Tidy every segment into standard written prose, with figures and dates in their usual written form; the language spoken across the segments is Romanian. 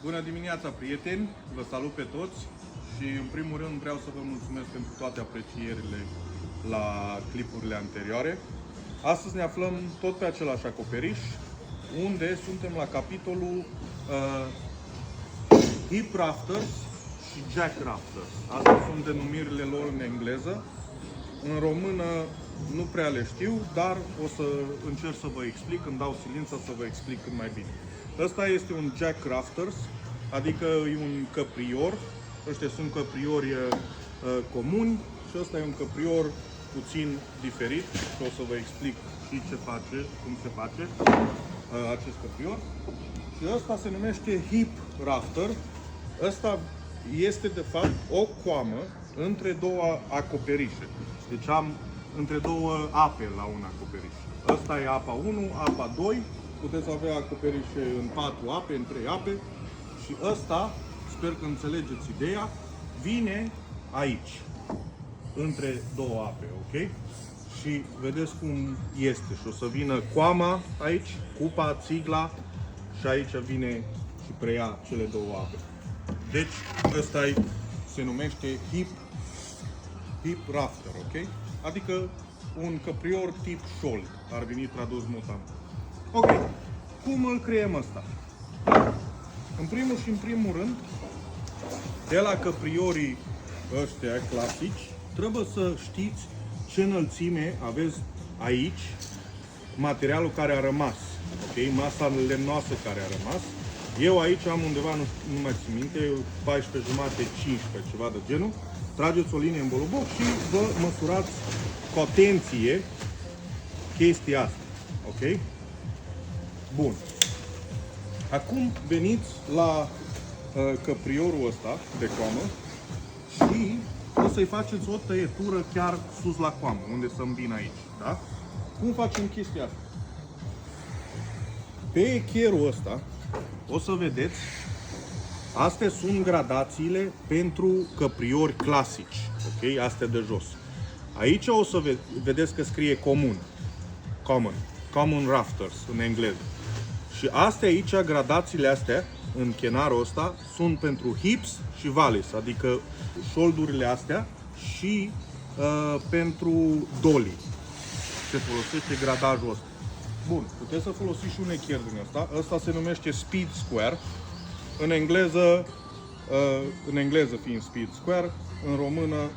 Bună dimineața, prieteni! Vă salut pe toți și în primul rând vreau să vă mulțumesc pentru toate aprecierile la clipurile anterioare. Astăzi ne aflăm tot pe același acoperiș, unde suntem la capitolul hip rafters și jack rafters. Astea sunt denumirile lor în engleză. În română nu prea le știu, dar o să încerc să vă explic, îmi dau silința să vă explic cât mai bine. Ăsta este un jack rafters, adică e un căprior. Ăștia sunt căpriori comuni și ăsta e un căprior puțin diferit și o să vă explic și ce face, cum se face acest căprior. Și ăsta se numește hip rafter. Ăsta este de fapt o coamă între două acoperișe. Deci am între două ape la un acoperiș. Ăsta e apa 1, apa 2. Puteți avea acoperișe în 4 ape, în 3 ape. Și ăsta, sper că înțelegeți ideea, vine aici, între două ape, ok? Și vedeți cum este. Și o să vină coama aici, cupa, țigla și aici vine și preia cele două ape. Deci, ăsta se numește hip rafter, ok? Adică un căprior tip șold, ar veni tradus mutant. Ok, cum îl creăm ăsta? În primul și în primul rând, de la căpriorii ăștia clasici, trebuie să știți ce înălțime aveți aici, materialul care a rămas, ok? Masa lemnoasă care a rămas. Eu aici am undeva, nu mai țin minte, 14 jumate, 15, ceva de genul. Trageți o linie în boloboc și vă măsurați cu atenție chestia asta, ok? Bun. Acum veniți la căpriorul ăsta de coamă și o să-i faceți o tăietură chiar sus la coamă, unde să îmbină aici, da? Cum facem chestia asta? Pe echierul ăsta o să vedeți, astea sunt gradațiile pentru căpriori clasici, ok? Astea de jos. Aici o să vedeți că scrie common rafters în engleză. Și astea aici, gradațiile astea, în chenarul ăsta, sunt pentru hips și valleys, adică șoldurile astea și pentru dolly. Se folosește gradajul ăsta. Bun, puteți să folosiți și un echier din ăsta. Ăsta se numește speed square. În engleză fiind speed square, în română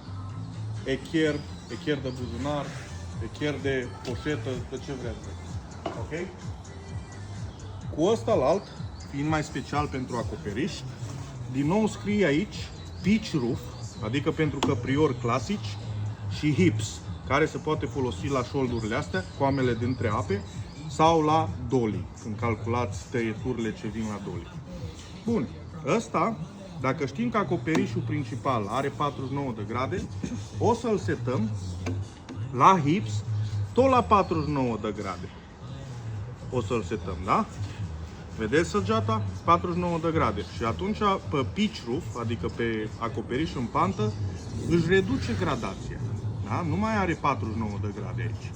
echier de buzunar, echier de poșetă, de ce vreți. Ok? Cu ăsta la alt, fiind mai special pentru acoperiș, din nou scrie aici pitch roof, adică pentru căpriori clasici, și hips, care se poate folosi la șoldurile astea, coamele dintre ape, sau la dolly, când calculați tăieturile ce vin la dolly. Bun, ăsta, dacă știm că acoperișul principal are 49 de grade, o să-l setăm la hips tot la 49 de grade. O să-l setăm, da? Vedeți săgeata? 49 de grade. Și atunci pe pitch roof, adică pe acoperiș în pantă, își reduce gradația. Da? Nu mai are 49 de grade aici.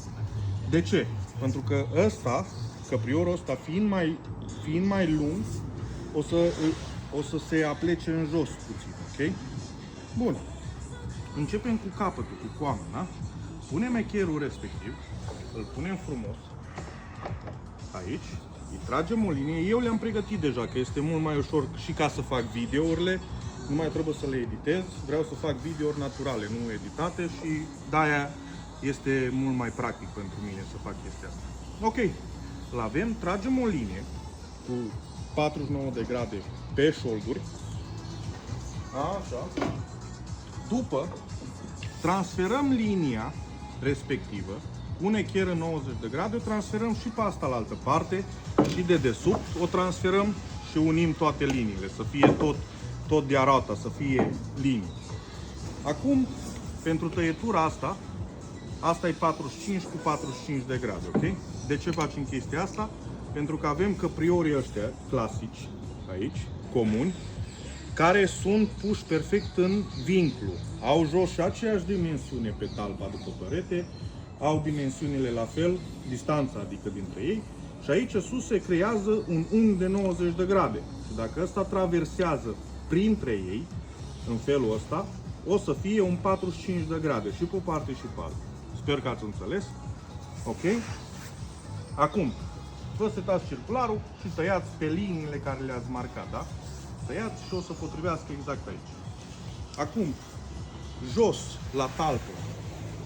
De ce? Pentru că ăsta, căpriorul ăsta, fiind mai lung, o să se aplece în jos puțin, ok? Bun. Începem cu capătul, cu coama, da? Punem echierul respectiv, îl punem frumos aici, îi tragem o linie. Eu le-am pregătit deja, că este mult mai ușor și ca să fac videourile, nu mai trebuie să le editez. Vreau să fac videouri naturale, nu editate, și de-aia este mult mai practic pentru mine să fac chestia asta. Ok, îl avem, tragem o linie cu 49 de grade pe șolduri. Așa. După, transferăm linia respectivă, un echier în 90 de grade, o transferăm și pe asta la altă parte și de desubt o transferăm și unim toate liniile, să fie tot de arată, să fie linii. Acum, pentru tăietura asta e 45 cu 45 de grade, ok? De ce facem chestia asta? Pentru că avem căpriorii ăștia clasici aici, comuni, care sunt puși perfect în vinclu. Au jos și aceeași dimensiune pe talpa după perete, au dimensiunile la fel, distanța adică dintre ei, și aici sus se creează un unghi de 90 de grade. Și dacă ăsta traversează printre ei, în felul ăsta, o să fie un 45 de grade și pe o parte și pe alta. Sper că ați înțeles. Ok? Acum, vă setați circularul și tăiați pe liniile care le-ați marcat, da? Tăiați și o să potrivească exact aici. Acum, jos, la talpă,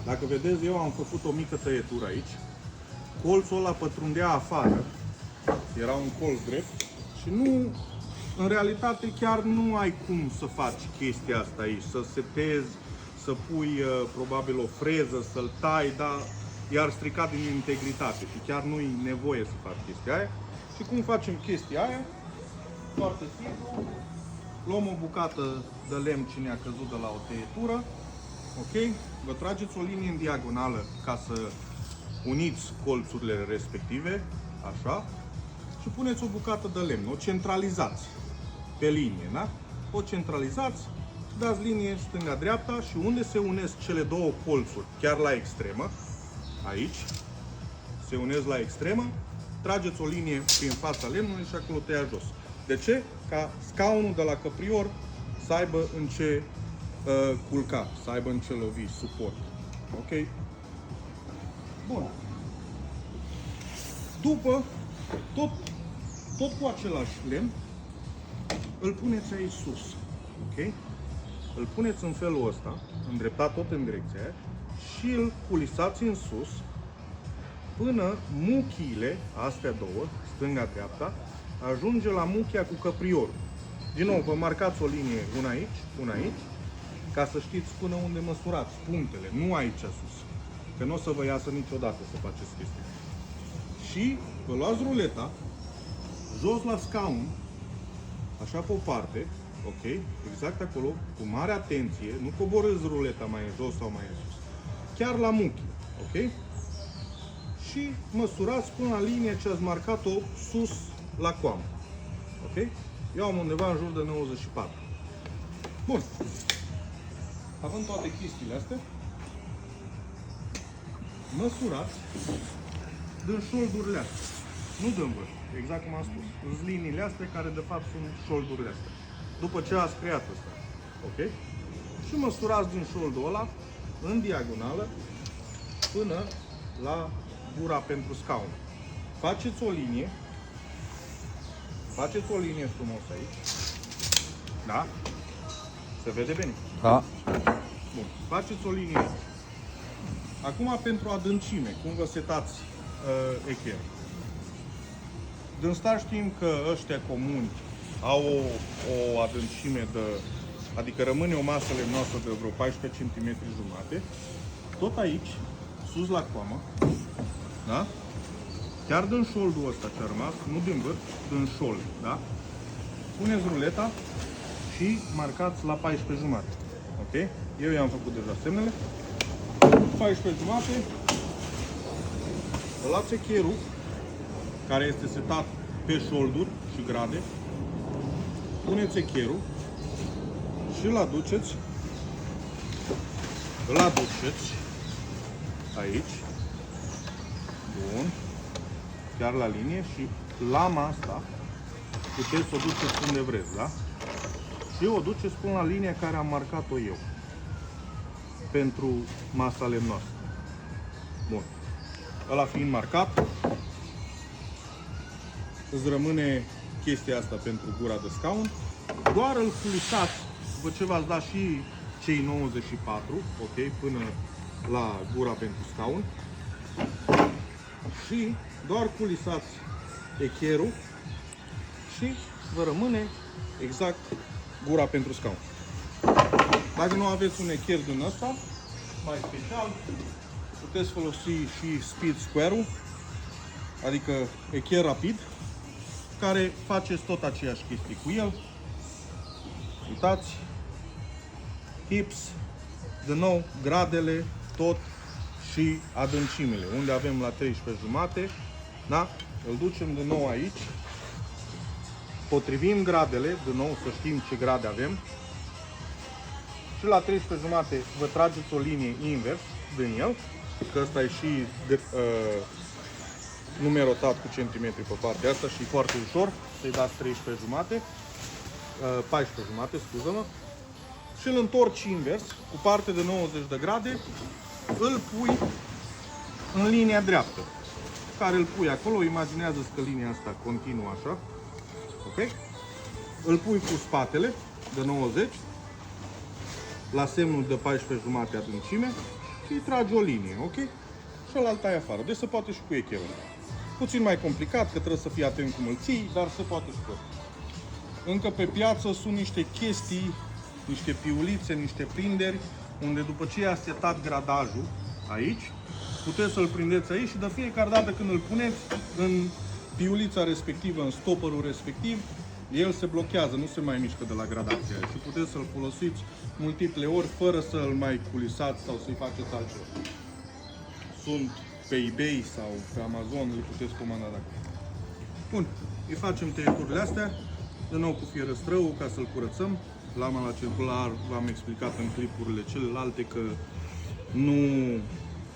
dacă vedeți, eu am făcut o mică tăietură aici. Colțul ăla pătrundea afară. Era un colț drept și nu, în realitate chiar nu ai cum să faci chestia asta aici, să setezi, să pui probabil o freză, să-l tai, dar i-ar strica din integritate și chiar nu-i nevoie să faci chestia aia. Și cum facem chestia aia? Foarte simplu, luăm o bucată de lemn ce ne-a căzut de la o tăietură, ok? Vă trageți o linie în diagonală ca să uniți colțurile respective, așa, și puneți o bucată de lemn, o centralizați pe linie, da? O centralizați, dați linie stânga-dreapta și unde se unesc cele două colțuri, chiar la extremă, aici, se unesc la extremă, trageți o linie prin fața lemnului și acolo tăia jos. De ce? Ca scaunul de la căprior să aibă în ce culca, să aibă în ce lovi, suport. Ok? Bun. După, tot cu același lemn, îl puneți aici sus. Ok? Îl puneți în felul ăsta, îndreptat tot în direcția aia, și îl culisați în sus până muchiile, astea două, stânga-dreapta, ajunge la muchia cu căpriorul. Din nou, vă marcați o linie, una aici, ca să știți până unde măsurați punctele, nu aici sus. Că nu o să vă iasă niciodată să faceți chestia. Și vă luați ruleta, jos la scaun, așa pe o parte, ok? Exact acolo, cu mare atenție, nu coborâți ruleta mai în jos sau mai în sus. Chiar la muchi, ok? Și măsurați până la linia ce ați marcat-o sus la coamă. Ok? Eu am undeva în jur de 94. Bun. Având toate chestiile astea, măsurați din șoldurile astea. Nu din vârf, exact cum am spus. Sunt liniile astea care de fapt sunt șoldurile astea. După ce ați creat asta. Ok? Și măsurați din șoldul ăla în diagonală până la gura pentru scaun. Faceți o linie. Faceți o linie frumos aici. Da? Se vede bine? Da. Bun. Faceți o linie aici. Acum pentru adâncime, cum vă setați echerul. Din start știm că ăștia comuni au o adâncime de, adică rămâne o masă lemnoasă de vreo 14 cm jumate. Tot aici, sus la coamă, da? Chiar din șoldul ăsta ce a rămas, nu din vârf, din șold, da? Puneți ruleta și marcați la 14 jumate. Ok? Eu i-am făcut deja semnele. 14 jumate. Vă luați echerul, care este setat pe șolduri și grade. Puneți echerul și îl aduceți. Îl aduceți aici. Bun. Chiar la linie și lama asta puteți să o duceți unde vreți, da? Și o duceți până la linia care am marcat-o eu pentru masa lemnoasă. Bun. Ăla fiind marcat, îți rămâne chestia asta pentru gura de scaun. Doar îl culisați după ce v-ați dat și cei 94, ok, până la gura pentru scaun. Și doar culisați echerul și vă rămâne exact gura pentru scaun. Dacă nu aveți un echer din ăsta, mai special, puteți folosi și speed square-ul, adică echer rapid, care faceți tot aceeași chestie cu el. Uitați, hips, din nou, gradele, tot și adâncimile. Unde avem la 13 jumate, da? Îl ducem din nou aici. Potrivim gradele, din nou să știm ce grade avem. Și la 13 jumate vă trageți o linie invers din el, că ăsta e și numerotat cu centimetri pe partea asta și e foarte ușor. să-i dați 13 jumate, 14 jumate, scuză-mă, și îl întorci invers, cu parte de 90 de grade, îl pui în linia dreaptă, care îl pui acolo, imaginează-ți că linia asta continuă așa, ok? Îl pui cu spatele de 90, la semnul de 14 jumate adâncime și îi tragi o linie, ok? Și ălaltă ai afară, deci se poate și cu echevele. Puțin mai complicat, că trebuie să fii atent cum îl ții, dar se poate și cu. Încă pe piață sunt niște chestii, niște piulițe, niște prinderi, unde după ce i-a setat gradajul aici, puteți să-l prindeți aici și de fiecare dată când îl puneți în piulița respectivă, în stopperul respectiv, el se blochează, nu se mai mișcă de la gradația și puteți să-l folosiți multiple ori fără să-l mai culisați sau să-i faceți altceva. Sunt pe eBay sau pe Amazon, le puteți comanda dacă. Bun, îi facem tăieturile astea, de nou cu fierăstrău ca să-l curățăm. Lama la circular, v-am explicat în clipurile celelalte că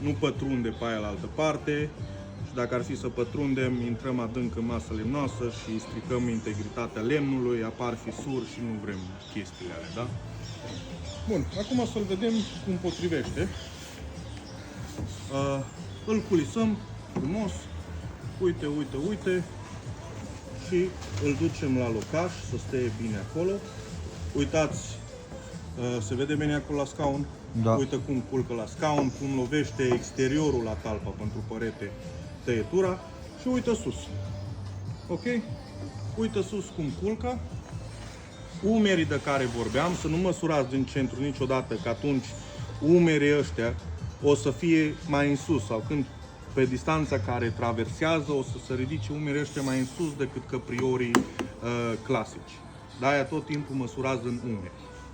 nu pătrunde pe aia la altă parte și dacă ar fi să pătrundem, intrăm adânc în masă lemnoasă și stricăm integritatea lemnului, apar fisuri și nu vrem chestiile alea, da? Bun, acum să-l vedem cum potrivește. Îl culisăm frumos, uite și îl ducem la locaș să stea bine acolo. Uitați, se vede bine acolo la scaun? Da. Uite cum culcă la scaun, cum lovește exteriorul la talpa pentru perete tăietura și uită sus. Ok? Uită sus cum culcă. Umerii de care vorbeam, să nu măsurați din centru niciodată, că atunci umerii ăștia o să fie mai în sus sau când pe distanța care traversează o să se ridice umerii ăștia mai în sus decât căpriorii clasici. De-aia tot timpul măsurați în umeri.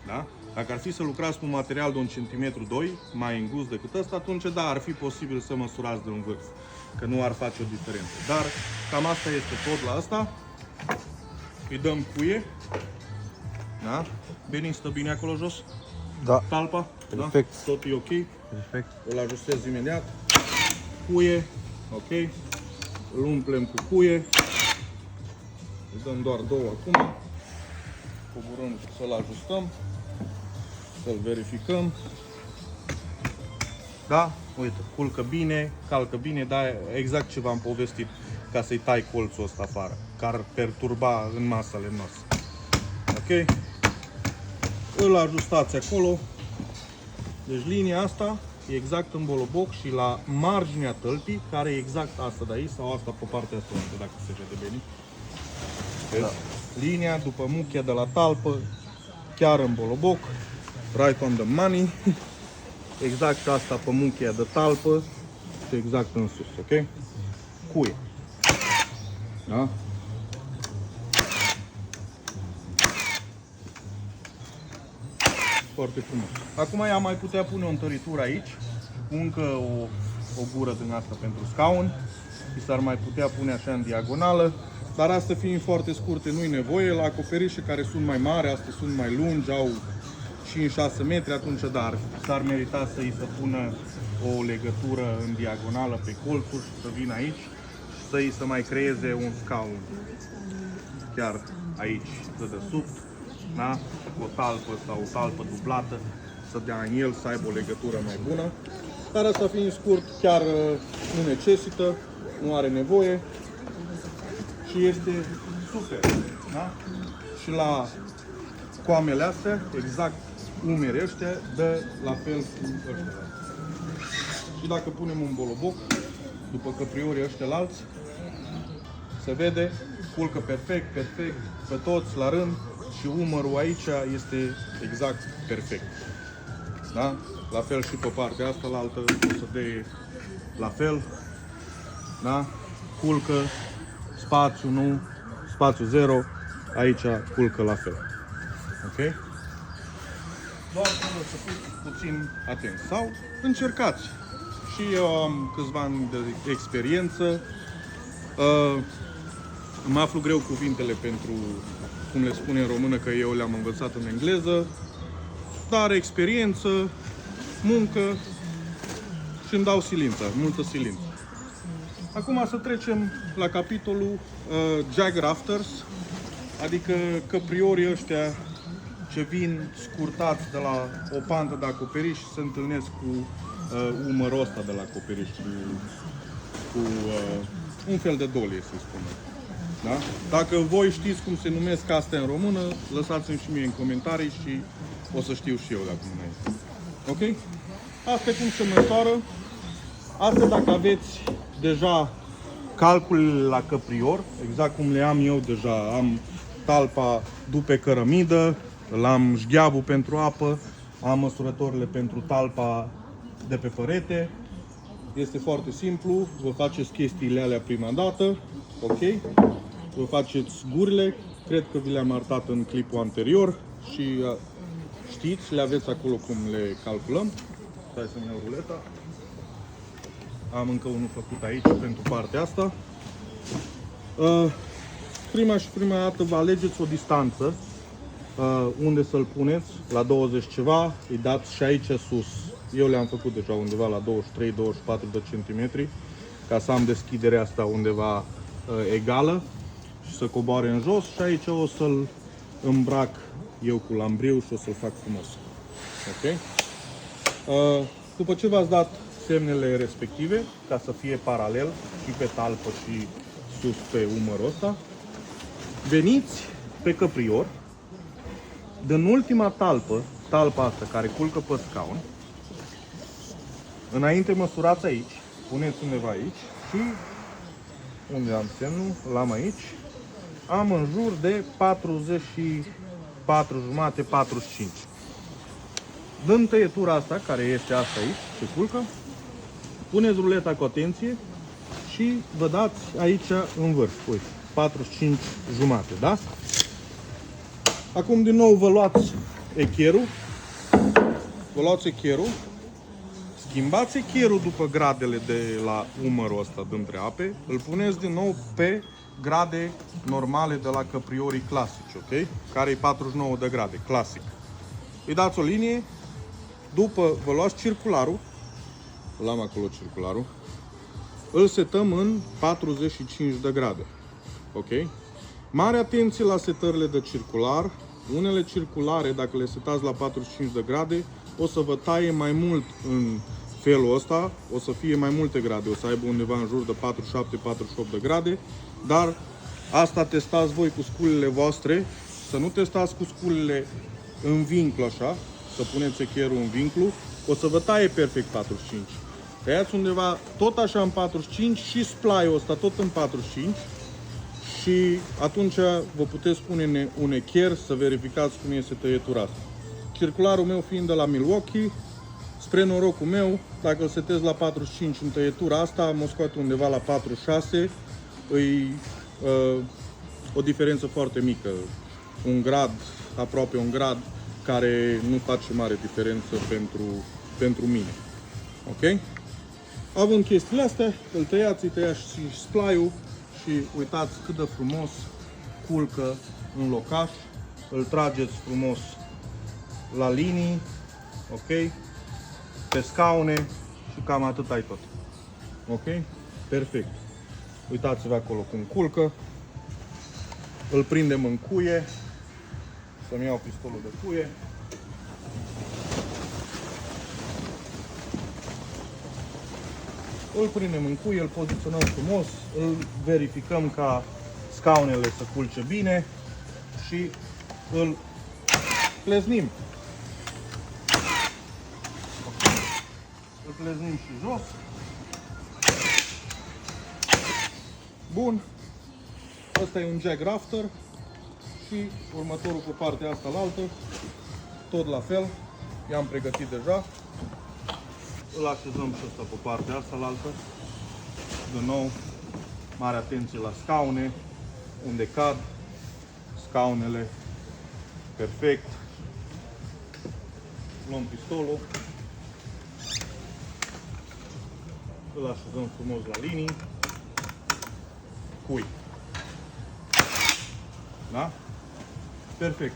Da? Dacă ar fi să lucrați cu un material de 1,2 cm, mai îngust decât ăsta, atunci da, ar fi posibil să măsurați de un vârf, că nu ar face o diferență. Dar cam asta este tot la asta. Îi dăm cuie. Da? Bine, stă bine acolo jos? Da. Talpa? Perfect. Da? Tot e ok? Perfect. Îl ajustez imediat. Cuie. Ok. Îl umplem cu cuie. Îi dăm doar 2 acum. Coborâm să-l ajustăm. Să-l verificăm. Da? Uite, culcă bine, calcă bine, dar exact ce v-am povestit ca să-i tai colțul ăsta afară, că ar perturba în masele noastre. Ok? Îl ajustați acolo. Deci linia asta e exact în boloboc și la marginea tălpii, care e exact asta de aici sau asta pe partea asta, dacă se vede bine. Da. Linia după muchia de la talpă, chiar în boloboc, right on the money. Exact asta pe muchia de talpă și exact în sus, ok? Cuie. Da? Foarte frumos. Acum ea mai putea pune o întăritură aici, încă o gură din asta pentru scaun. Și s-ar mai putea pune așa în diagonală, dar astea fiind foarte scurte, nu-i nevoie. La acoperișe care sunt mai mari, astea sunt mai lungi, au 5-6 metri, atunci da, s-ar merita să îi se pună o legătură în diagonală pe colțuri și să vină aici și să îi se mai creeze un scaun chiar aici, de desubt, da? O talpă sau o talpă dublată, să dea în el, să aibă o legătură mai bună. Dar asta fiind scurt, chiar nu necesită, nu are nevoie și este super. Da? Și la coamele astea, exact umerii ăștia, dă la fel cu ăștia. Și dacă punem un boloboc, după căpriorii ăștia alți, se vede, culcă perfect pe toți la rând și umărul aici este exact perfect. Da? La fel și pe partea asta, la altă o să dea la fel. Da? Culcă, spațiu nu, spațiu 0, aici culcă la fel. Ok? Doar trebuie să fiți puțin atenți. Sau încercați. Și eu am câțiva ani de experiență. Îmi aflu greu cuvintele pentru, cum le spune în română, că eu le-am învățat în engleză. Dar experiență, muncă și îmi dau silință, multă silință. Acum să trecem la capitolul Jag Rafters. Adică căpriorii ăștia ce vin scurtați de la o pantă de acoperiș și se întâlnesc cu umărul ăsta de la acoperiș, cu un fel de dolie, să spunem. Da? Dacă voi știți cum se numesc astea în română, lăsați-mi și mie în comentarii și o să știu și eu de acum înainte. Ok? Asta cum se măsoară. Asta dacă aveți deja calculele la căprior, exact cum le am eu deja. Am talpa după cărămidă, l-am șgheabul pentru apă, am măsurătorile pentru talpa de pe perete. Este foarte simplu, vă faceți chestiile alea prima dată, ok? Vă faceți gurile, cred că vi le-am arătat în clipul anterior și știți, le aveți acolo cum le calculăm. Stai să-mi iau ruleta. Am încă unul făcut aici pentru partea asta. Prima dată vă alegeți o distanță unde să-l puneți, la 20 ceva, îi dați și aici sus. Eu le-am făcut deja undeva la 23-24 de centimetri, ca să am deschiderea asta undeva egală și să coboare în jos și aici o să-l îmbrac eu cu lambriu și o să-l fac frumos. Ok? După ce v-ați dat semnele respective, ca să fie paralel și pe talpă și sus pe umărul ăsta, veniți pe căprior, din ultima talpa asta care culcă pe scaun, înainte măsurați aici, puneți undeva aici și unde am semnul, l-am aici, am în jur de 44 jumate, 45. Dând tăietura asta, care este asta aici, ce culcă, puneți ruleta cu atenție și vă dați aici în vârf, uite, 45 jumate, da? Acum din nou vă luați echerul, schimbați echerul după gradele de la umărul ăsta dintre ape, îl puneți din nou pe grade normale de la căpriorii clasici, ok? Care e 49 de grade, clasic. Îi dați o linie, după vă luați circularul, l-am acolo circularul, îl setăm în 45 de grade, ok? Mare atenție la setările de circular. Unele circulare, dacă le setați la 45 de grade, o să vă taie mai mult în felul ăsta, o să fie mai multe grade, o să aibă undeva în jur de 47-48 de grade, dar asta testați voi cu sculele voastre, să nu testați cu sculele în vinclu așa, să puneți echerul în vinclu, o să vă taie perfect 45. Tăiați undeva tot așa în 45 și splaiul ăsta tot în 45 și atunci vă puteți pune un echer să verificați cum este tăietura asta. Circularul meu fiind de la Milwaukee, spre norocul meu, dacă îl setez la 45 în tăietura asta, mă scoate undeva la 46, o diferență foarte mică, un grad, aproape un grad, care nu face mare diferență pentru mine. Ok? Având chestiile astea, îl tăiați, și splaiul și uitați cât de frumos culcă în locaș, îl trageți frumos la linii, ok? Pe scaune și cam atât ai tot. Ok? Perfect. Uitați-vă acolo cum culcă. Îl prindem în cuie. Să-mi iau pistolul de cuie. Îl prindem în cuie, îl poziționăm frumos, îl verificăm ca scaunele să culce bine și îl pleznim. Îl pleznim și jos. Bun. Ăsta e un jack rafter și următorul pe partea asta la altă, tot la fel, i-am pregătit deja. Îl așezăm și ăsta pe partea asta la altă. Din nou, mare atenție la scaune, unde cad scaunele perfect. Luăm pistolul, îl așezăm frumos la linii, cui. Da? Perfect.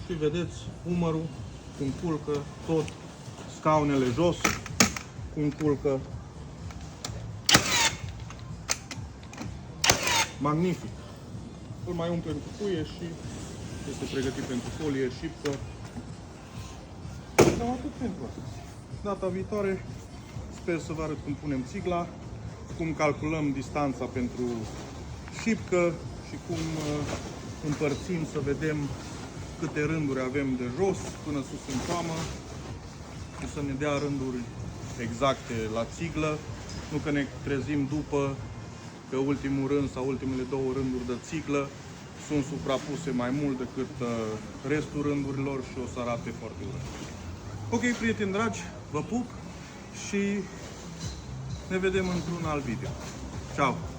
Și vedeți umărul cum culcă tot, scaunele jos, cum culcă. Magnific. îl mai umplem cu cuie și este pregătit pentru folie, șipcă. Cam atât pentru astăzi. Data viitoare sper să vă arăt cum punem țigla, cum calculăm distanța pentru șipcă și cum împărțim să vedem câte rânduri avem de jos până sus în coamă și să ne dea rânduri exacte la țiglă, nu că ne trezim după că ultimul rând sau ultimele două rânduri de țiglă sunt suprapuse mai mult decât restul rândurilor și o să arate foarte urât. Ok, prieteni dragi, vă pup și ne vedem într-un alt video. Ciao!